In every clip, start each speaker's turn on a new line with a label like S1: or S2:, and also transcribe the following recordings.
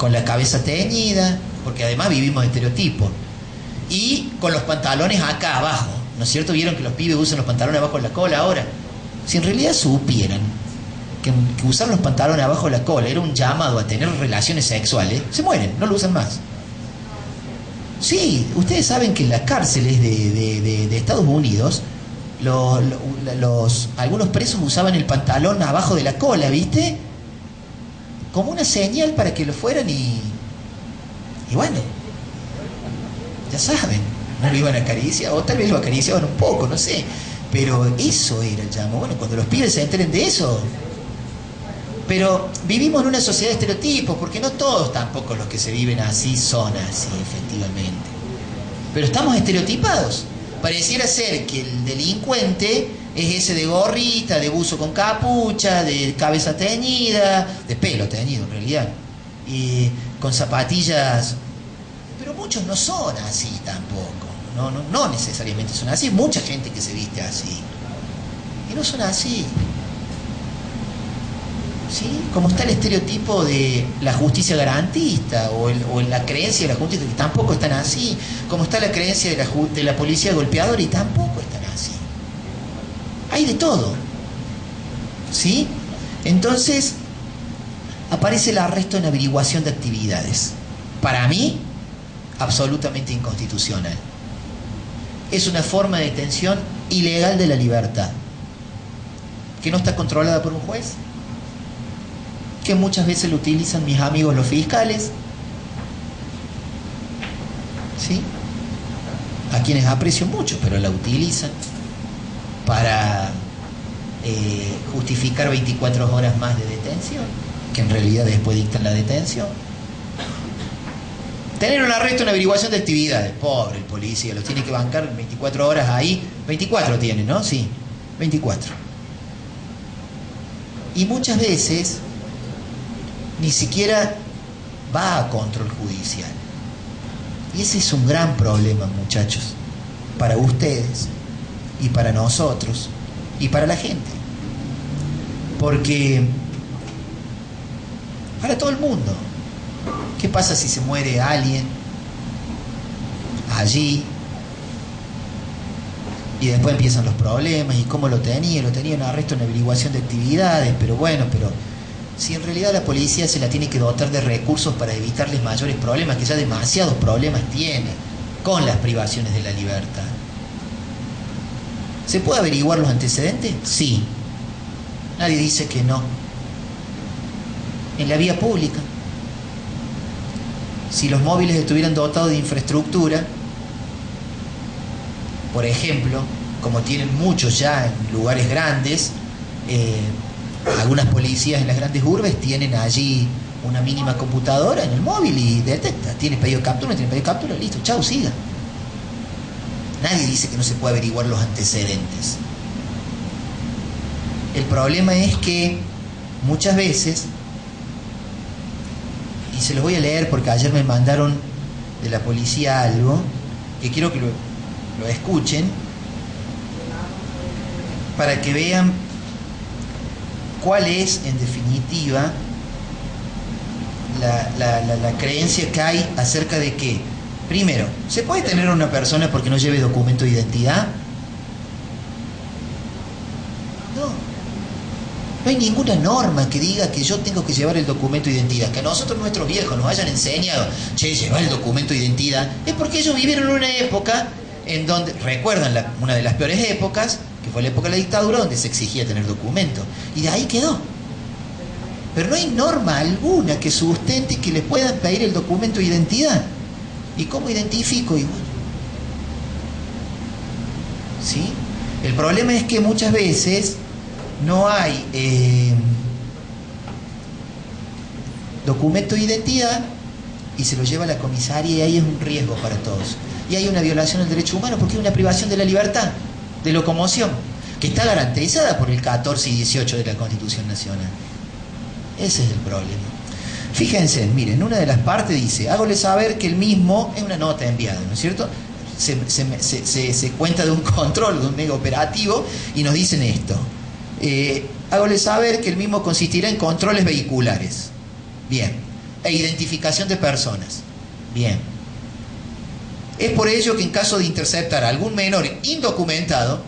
S1: con la cabeza teñida, porque además vivimos estereotipos, y con los pantalones acá abajo, ¿no es cierto? Vieron que los pibes usan los pantalones abajo de la cola ahora. Si en realidad supieran que usar los pantalones abajo de la cola era un llamado a tener relaciones sexuales, se mueren, no lo usan más. Sí, ustedes saben que en las cárceles de Estados Unidos algunos presos usaban el pantalón abajo de la cola, ¿viste? Como una señal para que lo fueran y bueno, ya saben, no lo iban a acariciar, o tal vez lo acariciaban un poco, no sé, pero eso era el llamado. Bueno, cuando los pibes se enteren de eso. Pero vivimos en una sociedad de estereotipos, porque no todos tampoco los que se viven así son así, efectivamente. Pero estamos estereotipados. Pareciera ser que el delincuente es ese de gorrita, de buzo con capucha, de cabeza teñida, de pelo teñido en realidad, y con zapatillas. Pero muchos no son así tampoco. No necesariamente son así. Mucha gente que se viste así. Y no son así. ¿Sí? Como está el estereotipo de la justicia garantista o la creencia de la justicia, que tampoco están así. Como está la creencia de la policía golpeadora, y tampoco están así. Hay de todo. ¿Sí? Entonces aparece el arresto en averiguación de actividades. Para mí, absolutamente inconstitucional. Es una forma de detención ilegal de la libertad, que no está controlada por un juez, que muchas veces lo utilizan mis amigos los fiscales, ¿sí? A quienes aprecio mucho, pero la utilizan para justificar 24 horas más de detención, que en realidad después dictan la detención. Tener un arresto en averiguación de actividades, pobre el policía, los tiene que bancar 24 horas ahí. 24 tiene, ¿no? Sí, 24. Y muchas veces ni siquiera va a control judicial. Y ese es un gran problema, muchachos, para ustedes y para nosotros y para la gente. Porque para todo el mundo, ¿qué pasa si se muere alguien allí? Y después empiezan los problemas, y cómo lo tenía en arresto en averiguación de actividades, pero bueno, si en realidad la policía se la tiene que dotar de recursos para evitarles mayores problemas, que ya demasiados problemas tiene con las privaciones de la libertad. ¿Se puede averiguar los antecedentes? Sí. Nadie dice que no. En la vía pública, si los móviles estuvieran dotados de infraestructura, por ejemplo, como tienen muchos ya en lugares grandes, algunas policías en las grandes urbes tienen allí una mínima computadora en el móvil y detecta. ¿Tiene pedido de captura? ¿No tiene pedido de captura? Listo, chao, siga. Nadie dice que no se puede averiguar los antecedentes. El problema es que muchas veces, y se los voy a leer porque ayer me mandaron de la policía algo, que quiero que lo escuchen, para que vean cuál es, en definitiva, la creencia que hay acerca de que, primero, ¿se puede tener a una persona porque no lleve documento de identidad? No hay ninguna norma que diga que yo tengo que llevar el documento de identidad. Que a nosotros, nuestros viejos, nos hayan enseñado, che, llevar el documento de identidad, es porque ellos vivieron en una época en donde, recuerdan una de las peores épocas, que fue la época de la dictadura, donde se exigía tener documento. Y de ahí quedó. Pero no hay norma alguna que sustente que le puedan pedir el documento de identidad. ¿Y cómo identifico? Y bueno, ¿sí? El problema es que muchas veces no hay documento de identidad y se lo lleva a la comisaria, y ahí es un riesgo para todos. Y hay una violación del derecho humano porque hay una privación de la libertad de locomoción que está garantizada por el 14 y 18 de la Constitución Nacional. Ese es el problema. Fíjense, miren, una de las partes dice: hágole saber que el mismo, es una nota enviada, ¿no es cierto? Se cuenta de un control, de un mega operativo, y nos dicen esto: hágole saber que el mismo consistirá en controles vehiculares. Bien, e identificación de personas. Bien. Es por ello que en caso de interceptar a algún menor indocumentado,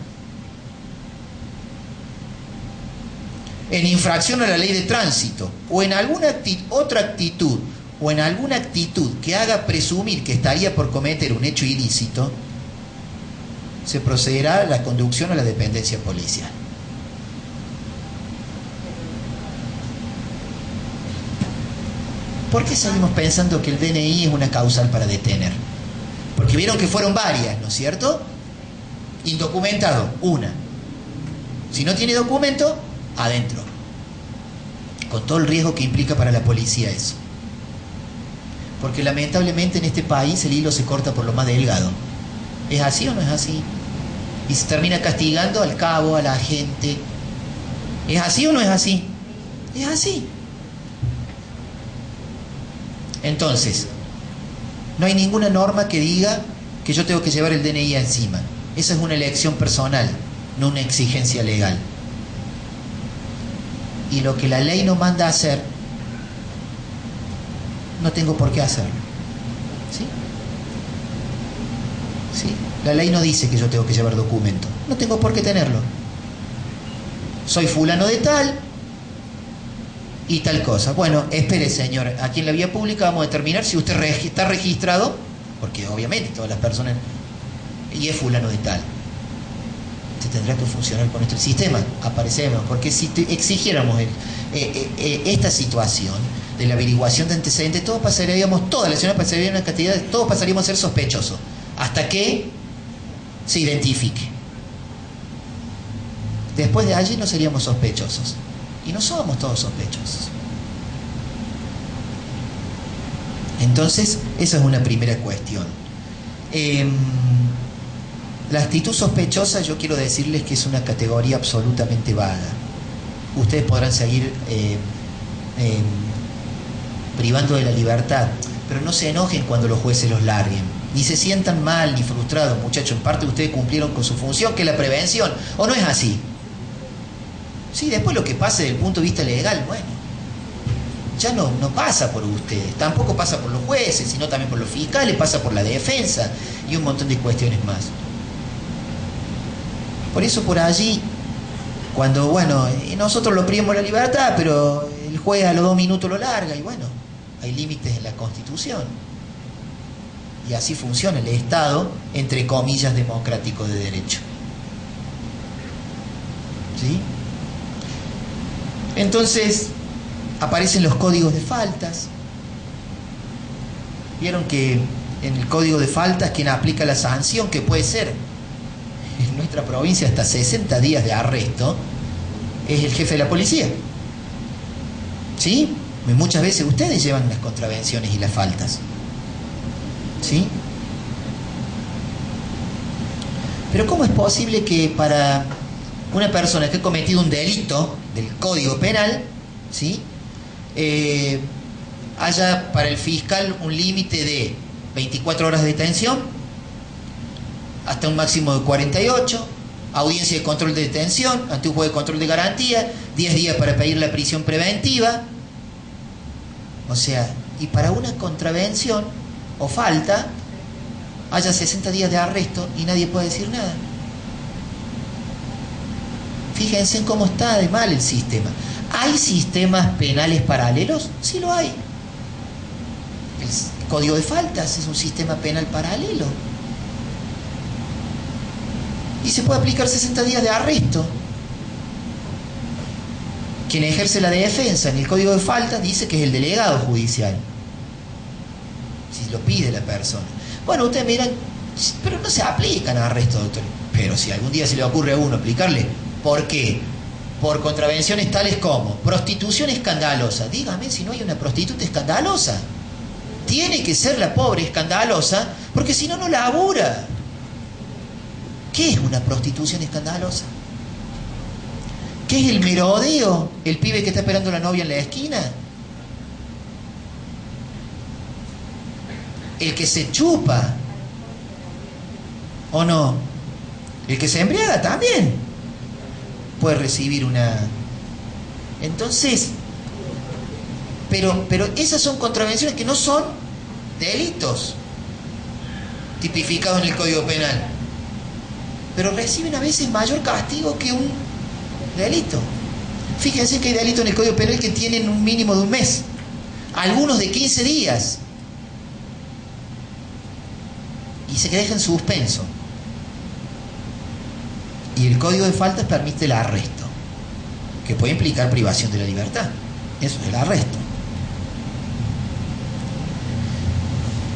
S1: en infracción a la ley de tránsito, o en alguna otra actitud, o en alguna actitud que haga presumir que estaría por cometer un hecho ilícito, se procederá a la conducción a la dependencia policial. ¿Por qué seguimos pensando que el DNI es una causal para detener? Porque vieron que fueron varias, ¿no es cierto? Indocumentado, una. Si no tiene documento, adentro. Con todo el riesgo que implica para la policía eso. Porque lamentablemente en este país el hilo se corta por lo más delgado. ¿Es así o no es así? Y se termina castigando al cabo, a la gente. ¿Es así o no es así? Es así. Entonces, no hay ninguna norma que diga que yo tengo que llevar el DNI encima. Esa es una elección personal, no una exigencia legal. Y lo que la ley no manda a hacer, no tengo por qué hacerlo. ¿Sí? ¿Sí? La ley no dice que yo tengo que llevar documento. No tengo por qué tenerlo. Soy fulano de tal y tal cosa. Bueno, espere, señor, aquí en la vía pública vamos a determinar si usted está registrado, porque obviamente todas las personas, y es fulano de tal. Usted tendrá que funcionar con nuestro sistema. Aparecemos, porque si exigiéramos esta situación de la averiguación de antecedentes, todos pasaríamos, toda la ciudad pasaría una cantidad, todos pasaríamos a ser sospechosos, hasta que se identifique. Después de allí no seríamos sospechosos. Y no somos todos sospechosos. Entonces, esa es una primera cuestión. La actitud sospechosa, yo quiero decirles que es una categoría absolutamente vaga. Ustedes podrán seguir privando de la libertad, pero no se enojen cuando los jueces los larguen. Ni se sientan mal ni frustrados, muchachos. En parte ustedes cumplieron con su función, que es la prevención. ¿O no es así? Sí, después lo que pase desde el punto de vista legal, bueno, ya no pasa por ustedes, tampoco pasa por los jueces, sino también por los fiscales, pasa por la defensa y un montón de cuestiones más. Por eso por allí, cuando, bueno, nosotros lo privamos la libertad, pero el juez a los 2 minutos lo larga, y bueno, hay límites en la Constitución. Y así funciona el Estado, entre comillas, democrático de derecho. ¿Sí? Entonces, aparecen los códigos de faltas. Vieron que en el código de faltas quien aplica la sanción, que puede ser en nuestra provincia hasta 60 días de arresto, es el jefe de la policía. ¿Sí? Muchas veces ustedes llevan las contravenciones y las faltas. ¿Sí? Pero ¿cómo es posible que para una persona que ha cometido un delito del Código Penal, ¿sí?, haya para el fiscal un límite de 24 horas de detención, hasta un máximo de 48, audiencia de control de detención ante un juez de control de garantía, 10 días para pedir la prisión preventiva? O sea, y para una contravención o falta haya 60 días de arresto y nadie puede decir nada. Fíjense en cómo está de mal el sistema. ¿Hay sistemas penales paralelos? Sí lo hay. El Código de Faltas es un sistema penal paralelo. Y se puede aplicar 60 días de arresto. Quien ejerce la defensa en el Código de Faltas dice que es el delegado judicial, si lo pide la persona. Bueno, ustedes miran, pero no se aplican a arresto, doctor. Pero si algún día se le ocurre a uno aplicarle, ¿por qué? Por contravenciones tales como prostitución escandalosa. Dígame si no hay una prostituta escandalosa. Tiene que ser la pobre escandalosa, porque si no, no labura. ¿Qué es una prostitución escandalosa? ¿Qué es el merodeo? ¿El pibe que está esperando a la novia en la esquina? ¿El que se chupa? ¿O no? ¿El que se embriaga también puede recibir una? Entonces, Pero esas son contravenciones que no son delitos tipificados en el Código Penal, pero reciben a veces mayor castigo que un delito. Fíjense que hay delitos en el Código Penal que tienen un mínimo de un mes, algunos de 15 días, y se deja en suspenso. Y el Código de Faltas permite el arresto, que puede implicar privación de la libertad. Eso es el arresto.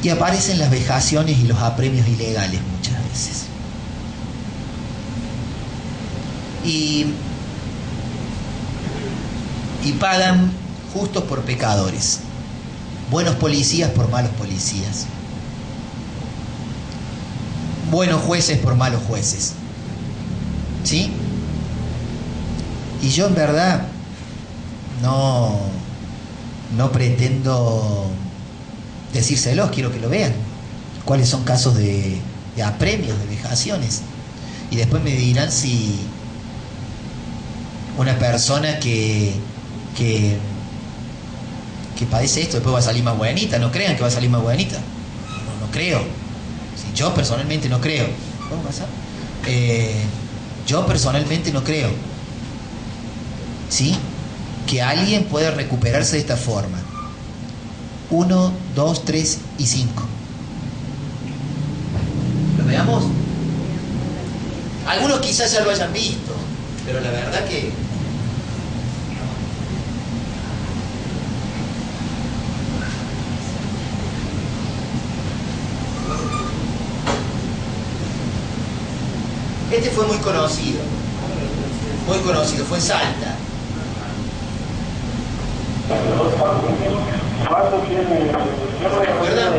S1: Y aparecen las vejaciones y los apremios ilegales muchas veces. Y pagan justos por pecadores, buenos policías por malos policías, buenos jueces por malos jueces. ¿Sí? Y yo en verdad no pretendo decírselos, quiero que lo vean, cuáles son casos de apremios, de vejaciones. Y después me dirán si una persona que padece esto después va a salir más buenita. No crean que va a salir más buenita. No creo. Sí, yo personalmente no creo. ¿Puedo pasar? Yo personalmente no creo, ¿sí?, que alguien pueda recuperarse de esta forma. 1, 2, 3 y 5. ¿Lo veamos? Algunos quizás ya lo hayan visto, pero la verdad que este fue muy conocido, fue en Salta. ¿Recuerdan?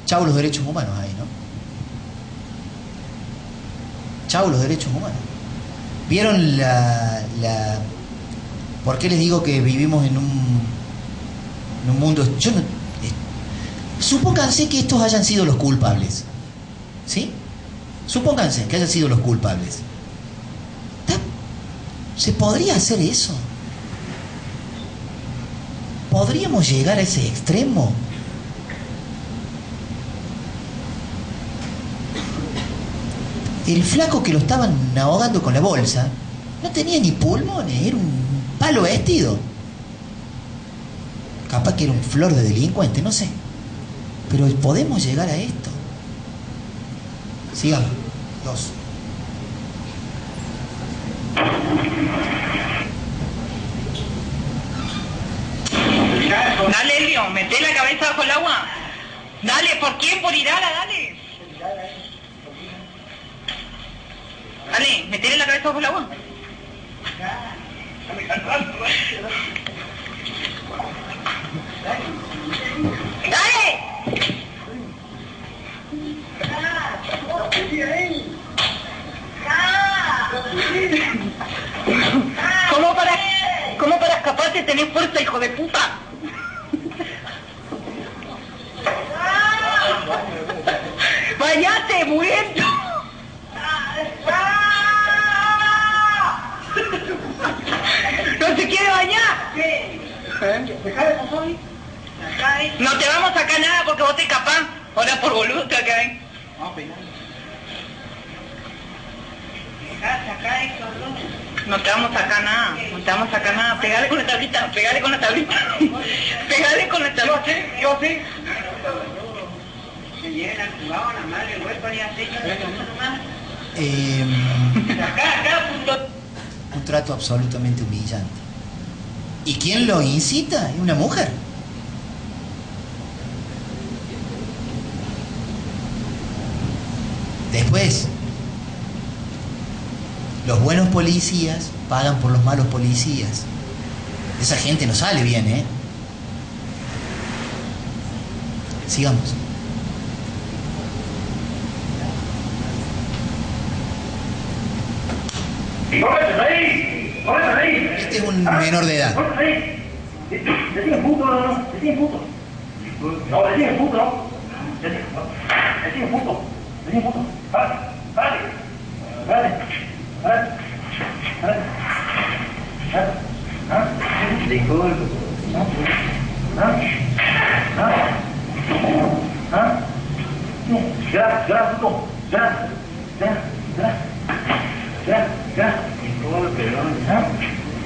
S1: Chau los derechos humanos ahí, ¿no? Chau los derechos humanos. ¿Vieron ¿Por qué les digo que vivimos en un mundo? Supónganse que estos hayan sido los culpables. ¿Sí? Supónganse que hayan sido los culpables. ¿Se podría hacer eso? ¿Podríamos llegar a ese extremo? El flaco que lo estaban ahogando con la bolsa no tenía ni pulmones, era un palo vestido. Capaz que era un flor de delincuente, no sé. Pero podemos llegar a esto. Sigamos. 2.
S2: Dale, Elio, meté la cabeza bajo el agua. Dale, ¿por quién? Por Irala, dale. Dale, metele la cabeza bajo el agua. ¡Dale! ¿Cómo para escaparte tenés fuerza, hijo de puta? ¡Bañate, muerto! ¿No se quiere bañar? No te vamos a sacar nada porque vos te escapás. Ahora por boludo te acá. No te vamos a sacar nada. No te vamos a sacar nada. Pegale con la tablita. Pegale con la tablita. Pegale con la tablita. Yo sí. Se lleven al jugado, la madre, hueco, ni así. Acá, punto.
S1: Un trato absolutamente humillante. ¿Y quién lo incita? Es una mujer. Después, los buenos policías pagan por los malos policías. Esa gente no sale bien, ¿eh? Sigamos. Este es un menor de edad.
S3: Decime puto, no. Decime puto. No, decime puto, no. Decime puto. Decime puto. Párate. Disculpe. Ya, puto. Ya.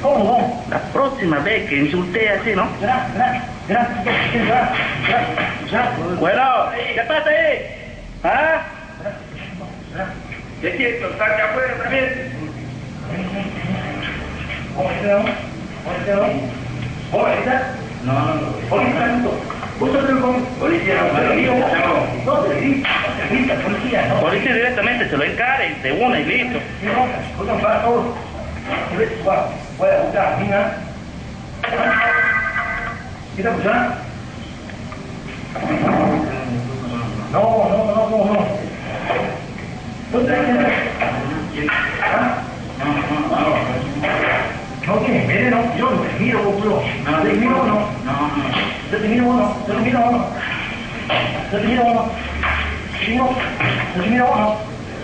S3: ¿Cómo? La próxima vez que insulté así, ¿no? Ya. Bueno, ¿qué pasa ahí? ¿Ah? ¿Qué quieto? Saca afuera también. ¿Cómo está? No. Policía directamente se lo encaren de una y listo. Voy a buscar, mira. ¿Qué está escuchando? No. ¿Dónde no tiene veneno, yo no te miro, boludo. No te miro uno. Yo te miro uno.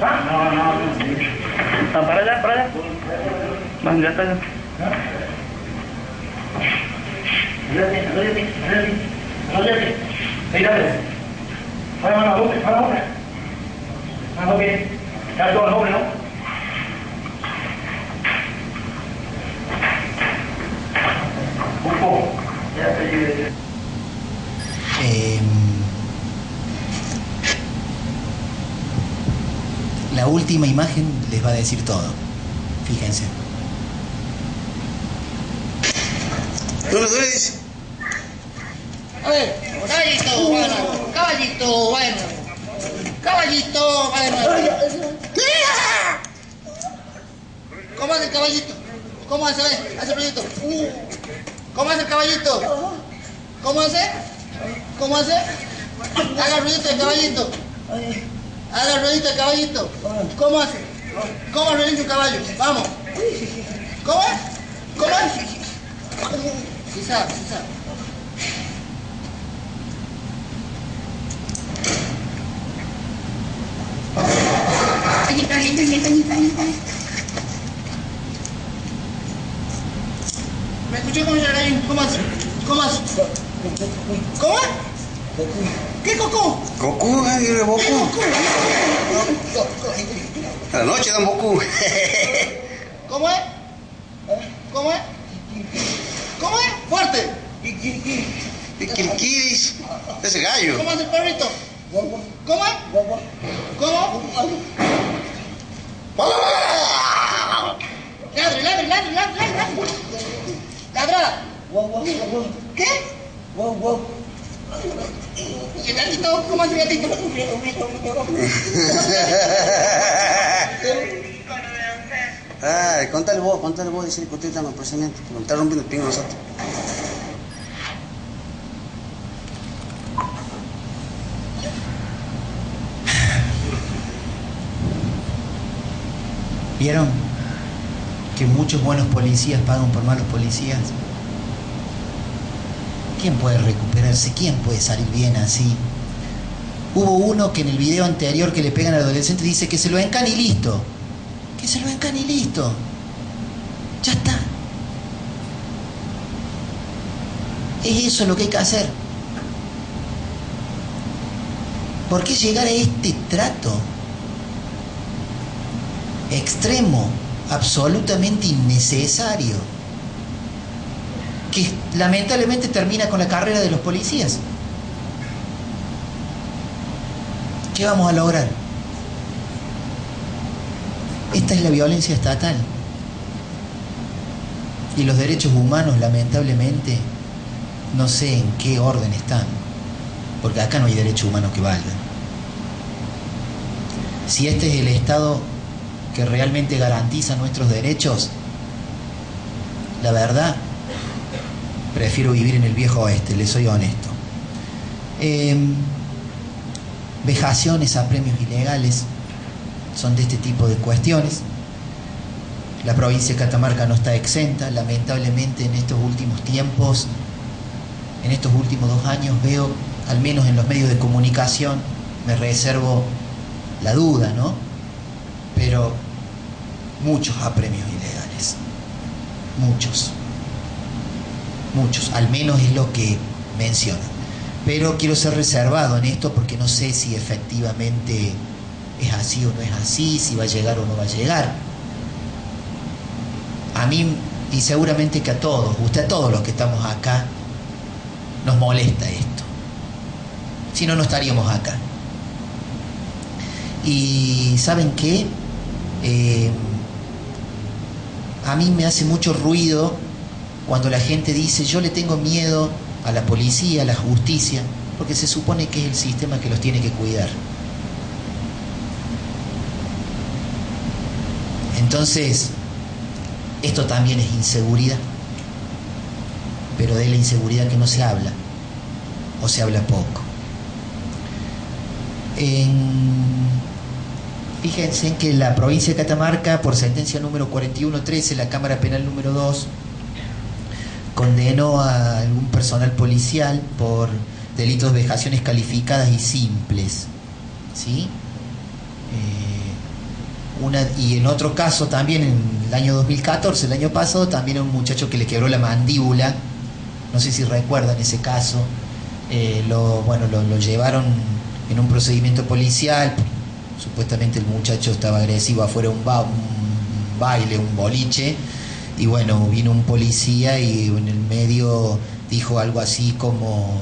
S3: ¿Ah? No. Para allá. Van, ya está. Olvídate. Mírale. Para la boca. Ah, bien. Ya todo el nombre, ¿no? Un poco. Ya se lleve.
S1: La última imagen les va a decir todo. Fíjense.
S4: A ver, caballito, bueno. ¿Cómo hace el caballito? ¿Cómo hace? Hace el ruidito. ¿Cómo hace el caballito? ¿Cómo hace? Haga el ruidito del caballito. ¿Cómo hace? ¿Cómo realiza un caballo? Vamos. ¿Cómo? Sí sabe. Ahí está. ¿Me escuché cómo llora ahí? ¿Cómo hace? ¿Cómo? ¿Qué Goku?
S5: Goku, Goku. A la noche dan Goku.
S4: ¿Cómo es? ¡Fuerte!
S5: Kikirikis. Ese gallo.
S4: ¿Cómo hace el perrito? ¿Cómo? Ladre. Ladra. ¿Qué? ¿Y el gatito? ¿Cómo hace el gatito?
S5: Ay, contale vos, decir que usted está en el procedimiento. Nos está rompiendo el pingo nosotros.
S1: ¿Vieron que muchos buenos policías pagan por malos policías? ¿Quién puede recuperarse? ¿Quién puede salir bien así? Hubo uno que en el video anterior que le pegan al adolescente dice que se lo encan y listo. Que se lo encan y listo. Ya está. Es eso lo que hay que hacer. ¿Por qué llegar a este trato extremo, absolutamente innecesario, que lamentablemente termina con la carrera de los policías? ¿Qué vamos a lograr? Esta es la violencia estatal. Y los derechos humanos, lamentablemente, no sé en qué orden están, porque acá no hay derechos humanos que valgan. Si este es el Estado que realmente garantiza nuestros derechos, la verdad, prefiero vivir en el viejo oeste, les soy honesto. Vejaciones a premios ilegales son de este tipo de cuestiones. La provincia de Catamarca no está exenta. Lamentablemente en estos últimos tiempos, en estos últimos 2 años, veo, al menos en los medios de comunicación, me reservo la duda, ¿no? Pero muchos apremios ilegales. Muchos, al menos es lo que mencionan. Pero quiero ser reservado en esto porque no sé si efectivamente es así o no es así, si va a llegar o no va a llegar. A mí, y seguramente que a todos los que estamos acá, nos molesta esto. Si no, no estaríamos acá. Y ¿saben qué? A mí me hace mucho ruido cuando la gente dice: yo le tengo miedo a la policía, a la justicia, porque se supone que es el sistema que los tiene que cuidar. Entonces, esto también es inseguridad, pero de la inseguridad que no se habla, o se habla poco. Fíjense en que la provincia de Catamarca, por sentencia número 4113, la Cámara Penal número 2, condenó a algún personal policial por delitos de vejaciones calificadas y simples, ¿sí? Y en otro caso también, en el año 2014, el año pasado, también a un muchacho que le quebró la mandíbula. No sé si recuerdan ese caso. Lo llevaron en un procedimiento policial. Supuestamente el muchacho estaba agresivo afuera de un baile, un boliche, y bueno, vino un policía y en el medio dijo algo así como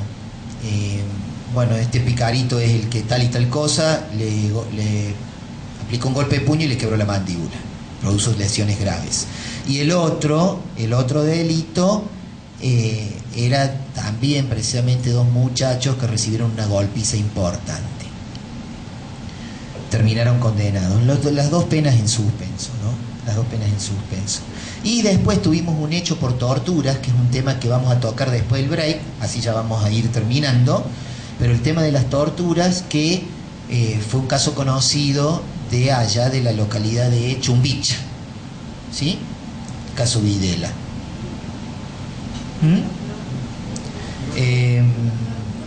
S1: este picarito es el que tal y tal cosa, le aplicó un golpe de puño y le quebró la mandíbula, produjo lesiones graves. Y el otro delito era también precisamente 2 muchachos que recibieron una golpiza importante. Terminaron condenados. Las 2 penas en suspenso, ¿no? Las 2 penas en suspenso. Y después tuvimos un hecho por torturas, que es un tema que vamos a tocar después del break, así ya vamos a ir terminando. Pero el tema de las torturas, que fue un caso conocido de allá de la localidad de Chumbicha, ¿sí? Caso Videla.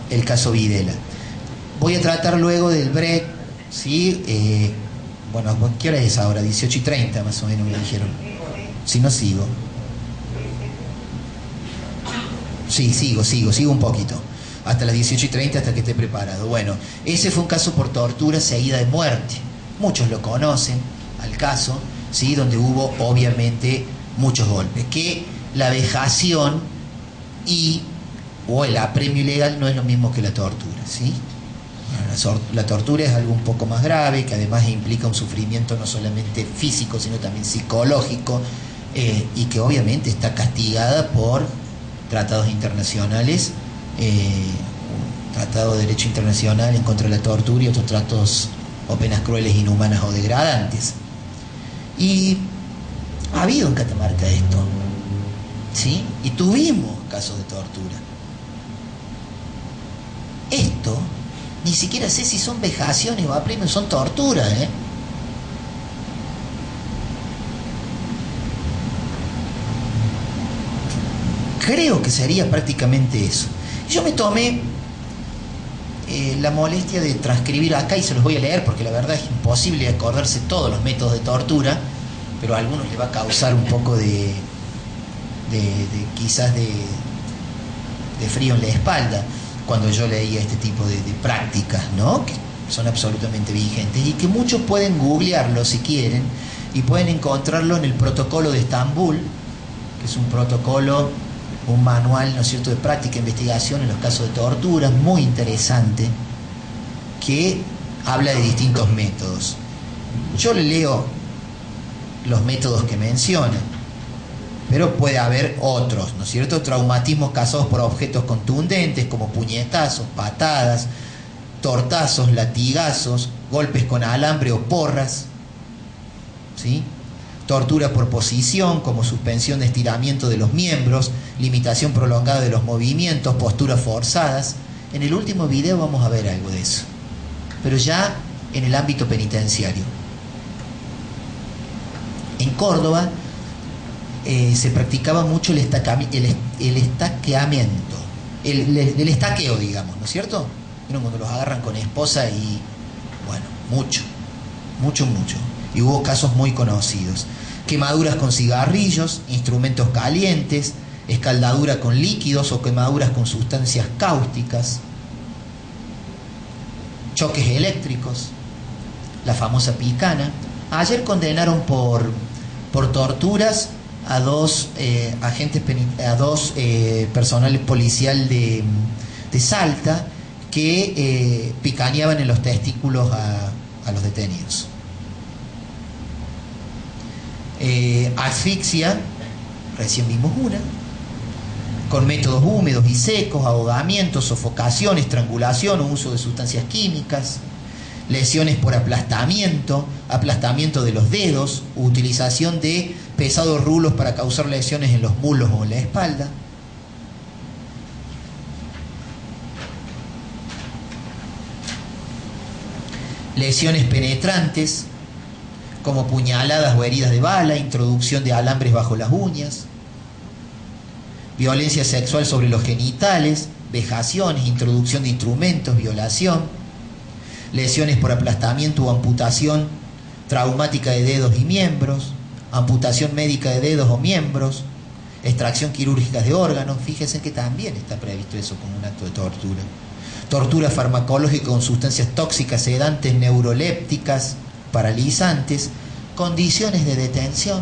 S1: El caso Videla. Voy a tratar luego del break, ¿sí? Bueno, ¿qué hora es ahora? 18:30 más o menos me dijeron. Si no, sigo. Sí, sigo un poquito. Hasta las 18:30, hasta que esté preparado. Bueno, ese fue un caso por tortura seguida de muerte. Muchos lo conocen, al caso, ¿sí? Donde hubo obviamente muchos golpes. Que la vejación o el apremio ilegal no es lo mismo que la tortura, ¿sí? La tortura es algo un poco más grave, que además implica un sufrimiento no solamente físico, sino también psicológico, y que obviamente está castigada por tratados internacionales, un tratado de derecho internacional en contra de la tortura y otros tratos o penas crueles, inhumanas o degradantes. Y ha habido en Catamarca esto, ¿sí? Y tuvimos casos de tortura. Esto ni siquiera sé si son vejaciones o apremios, son tortura, ¿eh? Creo que sería prácticamente eso. Yo me tomé la molestia de transcribir acá y se los voy a leer porque la verdad es imposible acordarse todos los métodos de tortura, pero a algunos les va a causar un poco de quizás de frío en la espalda cuando yo leía este tipo de prácticas, ¿no? Que son absolutamente vigentes y que muchos pueden googlearlo si quieren y pueden encontrarlo en el protocolo de Estambul, que es un protocolo, un manual, ¿no es cierto?, de práctica e investigación en los casos de tortura, muy interesante, que habla de distintos métodos. Yo le leo los métodos que mencionan, pero puede haber otros, ¿no es cierto? Traumatismos causados por objetos contundentes como puñetazos, patadas, tortazos, latigazos, golpes con alambre o porras, ¿sí? Tortura por posición, como suspensión de estiramiento de los miembros, limitación prolongada de los movimientos, posturas forzadas. En el último video vamos a ver algo de eso, pero ya en el ámbito penitenciario. En Córdoba se practicaba mucho el estaqueamiento, el estaqueo, digamos, ¿no es cierto? ¿Vieron cuando los agarran con esposa? Y bueno, mucho. Y hubo casos muy conocidos. Quemaduras con cigarrillos, instrumentos calientes, escaldadura con líquidos o quemaduras con sustancias cáusticas, choques eléctricos, la famosa picana. Ayer condenaron por torturas a dos personal policial de Salta que picaneaban en los testículos a los detenidos. Asfixia, recién vimos una, con métodos húmedos y secos, ahogamiento, sofocación, estrangulación o uso de sustancias químicas, lesiones por aplastamiento de los dedos, utilización de pesados rulos para causar lesiones en los muslos o en la espalda. Lesiones penetrantes, como puñaladas o heridas de bala, introducción de alambres bajo las uñas, violencia sexual sobre los genitales, vejaciones, introducción de instrumentos, violación, lesiones por aplastamiento o amputación traumática de dedos y miembros, amputación médica de dedos o miembros, extracción quirúrgica de órganos. Fíjense que también está previsto eso como un acto de tortura. Tortura farmacológica con sustancias tóxicas, sedantes, neurolépticas, paralizantes, condiciones de detención,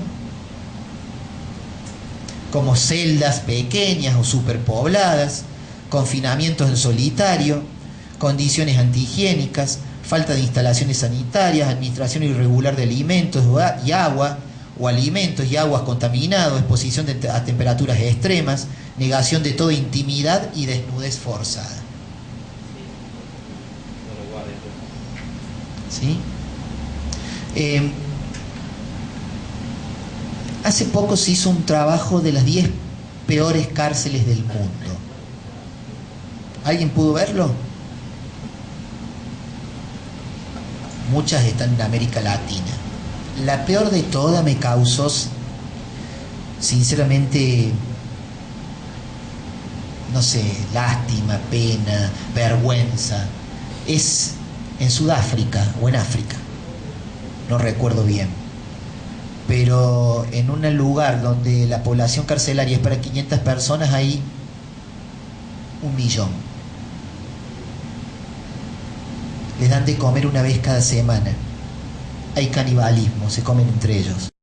S1: como celdas pequeñas o superpobladas, confinamientos en solitario, condiciones antihigiénicas, falta de instalaciones sanitarias, administración irregular de alimentos y agua, o alimentos y aguas contaminados, exposición a temperaturas extremas, negación de toda intimidad y desnudez forzada. ¿Sí? Hace poco se hizo un trabajo de las 10 peores cárceles del mundo. ¿Alguien pudo verlo? Muchas están en América Latina. La peor de todas me causó, sinceramente, no sé, lástima, pena, vergüenza. Es en Sudáfrica o en África. no recuerdo bien. Pero en un lugar donde la población carcelaria es para 500 personas, hay 1.000.000. Les dan de comer una vez cada semana. Hay canibalismo, se comen entre ellos.